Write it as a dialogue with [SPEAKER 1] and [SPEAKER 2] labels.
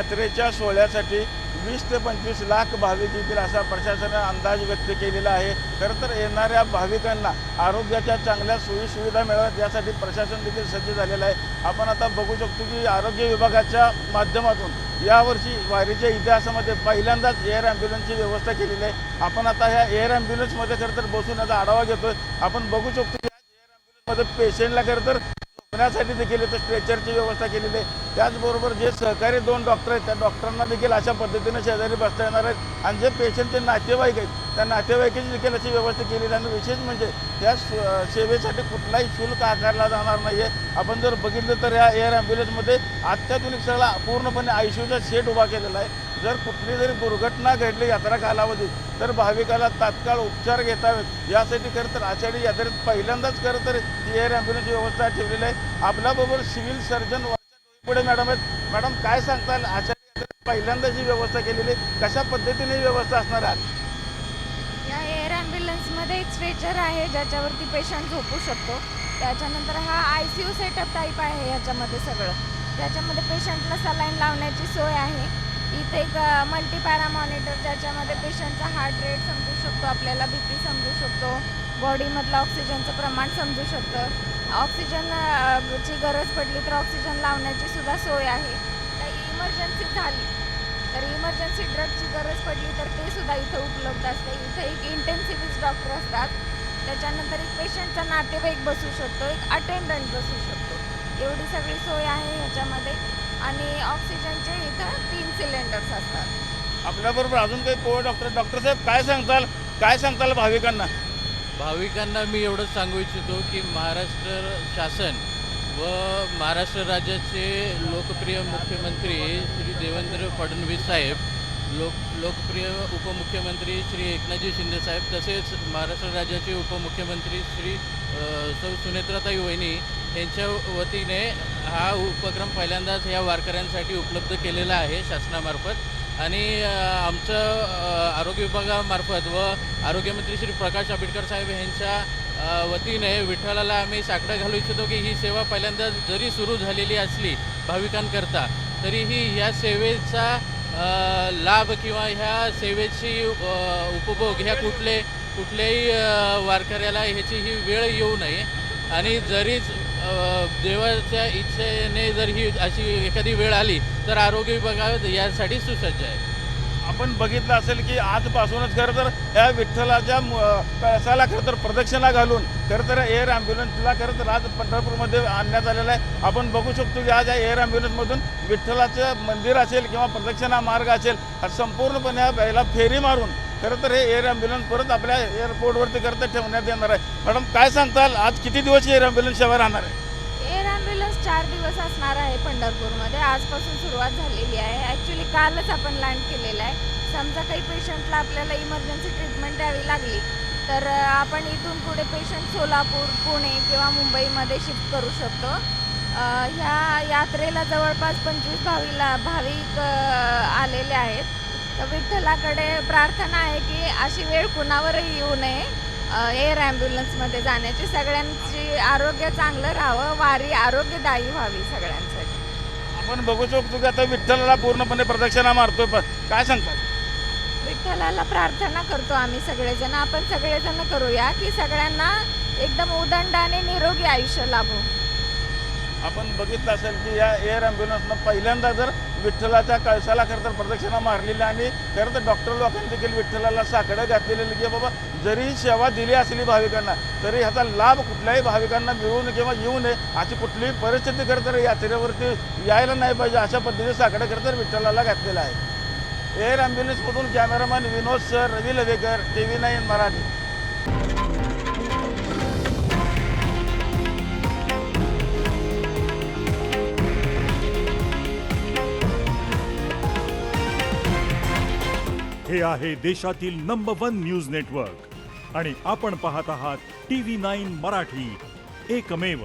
[SPEAKER 1] यात्रेच्या सोहळ्यासाठी 20 ते 25 लाख भाविक येतील असा प्रशासनाने अंदाज व्यक्त केलेला आहे। खरं तर येणाऱ्या भाविकांना आरोग्याच्या चांगल्या सोयीसुविधा मिळाव्यात यासाठी प्रशासन देखील सज्ज झालेलं आहे। आपण आता बघू शकतो की आरोग्य विभागाच्या माध्यमातून यावर्षी वारीच्या इतिहासामध्ये पहिल्यांदाच एअर ॲम्ब्युलन्सची व्यवस्था केलेली आहे। आपण आता ह्या एअर ॲम्ब्युलन्समध्ये खरं तर बसून याचा आढावा घेतोय। आपण बघू शकतो की एअर ॲम्ब्युलन्समध्ये पेशंटला खरं तर झोपण्यासाठी देखील इथं स्ट्रेचरची व्यवस्था केलेली आहे। त्याचबरोबर जे सहकारी 2 डॉक्टर आहेत त्या डॉक्टरांना देखील अशा पद्धतीने शेजारी बसता येणार आहेत आणि जे पेशंटचे नातेवाईक आहेत त्या नातेवाईकाची देखील अशी व्यवस्था केलेली आहे। आणि विशेष म्हणजे या सेवेसाठी कुठलाही शुल्क आकारला जाणार नाही आहे। आपण जर बघितलं तर या एअर ॲम्ब्युलन्समध्ये अत्याधुनिक सगळा पूर्णपणे ICUचा सेट उभा केलेला आहे। जर कुठली जरी दुर्घटना घडली यात्रा कालावधीत तर भाविकाला तात्काळ उपचार घेतावेत यासाठी खरं तर आषाढी यात्रेत पहिल्यांदाच खरं तर एअर ॲम्ब्युलन्सची व्यवस्था ठेवलेली आहे। आपल्याबरोबर सिव्हिल सर्जन पुढे मॅडम आहेत। मॅडम काय सांगताल, आषाढी यात्रेत पहिल्यांदाच ही व्यवस्था केलेली कशा पद्धतीने ही व्यवस्था असणार आहे?
[SPEAKER 2] या एअर ॲम्ब्युलन्समध्ये एक स्ट्रेचर आहे ज्याच्यावरती पेशंट झोपू शकतो। त्याच्यानंतर हा ICU सेटअप टाईप आहे याच्यामध्ये सगळं। त्याच्यामध्ये पेशंटला सलाईन लावण्याची सोय आहे। इथे एक मल्टीपॅरा मॉनिटर ज्याच्यामध्ये पेशंटचा हार्ट रेट समजू शकतो, आपल्याला BP समजू शकतो, बॉडीमधलं ऑक्सिजनचं प्रमाण समजू शकतं। ऑक्सिजन ची गरज पडली तर ऑक्सिजन लावण्याची सुद्धा सोय आहे। काही इमर्जन्सी झाली तर इमर्जन्सी ड्रगची गरज पडली तर ते सुद्धा इथं उपलब्ध असते। इथे एक इंटेन्सिव्हिस्ट डॉक्टर असतात, त्याच्यानंतर एक पेशंटचा नातेवाईक बसू शकतो, एक अटेंडंट बसू शकतो। एवढी सगळी सोय आहे ह्याच्यामध्ये आणि ऑक्सिजनचे इथं 3 सिलेंडर्स असतात।
[SPEAKER 1] आपल्याबरोबर अजून काही डॉक्टर साहेब काय सांगताल
[SPEAKER 3] भाविकांना मी एवढंच सांगू इच्छितो की महाराष्ट्र शासन व महाराष्ट्र राज्याचे लोकप्रिय मुख्यमंत्री श्री देवेंद्र फडणवीस साहेब, लोकप्रिय उपमुख्यमंत्री श्री एकनाथजी शिंदे साहेब, तसेच महाराष्ट्र राज्याचे उपमुख्यमंत्री श्री सौ सुनेत्राताई वहिनी यांच्या वतीने हा उपक्रम पहिल्यांदाच या वारकऱ्यांसाठी उपलब्ध केलेला आहे शासनामार्फत। आणि आमचं आरोग्य विभागामार्फत व आरोग्यमंत्री श्री प्रकाश आंबेडकर साहेब यांच्या वतीने विठ्ठलाला आम्ही साकडं घालू इच्छितो की ही सेवा पहिल्यांदा जरी सुरू झालेली असली भाविकांकरता तरीही ह्या सेवेचा लाभ किंवा ह्या सेवेची उपभोग ह्या कुठल्याही वारकऱ्याला ह्याची ही वेळ येऊ नये। आणि जरीच देवाच्या इच्छेने जर ही अशी एखादी वेळ आली तर आरोग्य विभाग यासाठी सुसज्ज आहे।
[SPEAKER 1] आपण बघितलं असेल की आजपासूनच खरं तर या विठ्ठलाच्या कळसाला खरं तर प्रदक्षिणा घालून खरं तर एअर ॲम्ब्युलन्सला खरं तर आज पंढरपूरमध्ये आणण्यात आलेलं आहे। आपण बघू शकतो की आज या एअर ॲम्ब्युलन्समधून विठ्ठलाचं मंदिर असेल किंवा प्रदक्षिणा मार्ग असेल संपूर्णपणे याला फेरी मारून खरं तर हे एअर ॲम्ब्युलन्स परत आपल्या एअरपोर्टवरती खरं तर ठेवण्यात येणार आहे। मॅडम काय सांगताल, आज किती दिवस एअर ॲम्ब्युलन्स सेवा राहणार आहे?
[SPEAKER 2] एअर ॲम्ब्युलन्स 4 दिवस असणार आहे पंढरपूरमध्ये। आजपासून सुरुवात झालेली आहे। ॲक्च्युली कालच आपण लँड केलेलं आहे। समजा काही पेशंटला आपल्याला इमर्जन्सी ट्रीटमेंट द्यावी लागली तर आपण इथून पुढे पेशंट सोलापूर, पुणे किंवा मुंबईमध्ये शिफ्ट करू शकतो। ह्या यात्रेला जवळपास 25 भाविक आलेले आहेत। तर विठ्ठलाकडे प्रार्थना आहे की अशी वेळ कुणावरही येऊ नये एअर ॲम्ब्युलन्समध्ये जाण्याची। सगळ्यांची आरोग्य चांगलं राहावं, वारी आरोग्यदायी व्हावी सगळ्यांसाठी।
[SPEAKER 1] आपण बघू शकतो की आता विठ्ठलाला पूर्णपणे प्रदक्षिणा मारतोय, पण काय सांगतात?
[SPEAKER 2] विठ्ठलाला प्रार्थना करतो आम्ही सगळेजण, आपण सगळेजण करूया की सगळ्यांना एकदम उदंडाने निरोगी आयुष्य लाभो।
[SPEAKER 1] आपण बघितलं असेल की या एअर ॲम्ब्युलन्सनं पहिल्यांदा जर विठ्ठलाच्या कळसाला खरं तर प्रदक्षिणा मारलेली आणि खरं तर डॉक्टर लोकांनी देखील विठ्ठलाला साकडं घातलेलं की बाबा जरी सेवा दिली असली भाविकांना तरी ह्याचा लाभ कुठल्याही भाविकांना मिळू नये किंवा येऊ नये अशी कुठलीही परिस्थिती खरं तर यात्रेवरती यायला नाही पाहिजे अशा पद्धतीने साकडं खरं तर विठ्ठलाला घातलेलं आहे। एअर ॲम्ब्युलन्समधून कॅमेरामॅन विनोद सर, रवी लवेकर, TV9 मराठी।
[SPEAKER 4] हे आहे देशातील नंबर 1 न्यूज नेटवर्क आणि आपण पाहत आहात TV9 मराठी, एकमेव।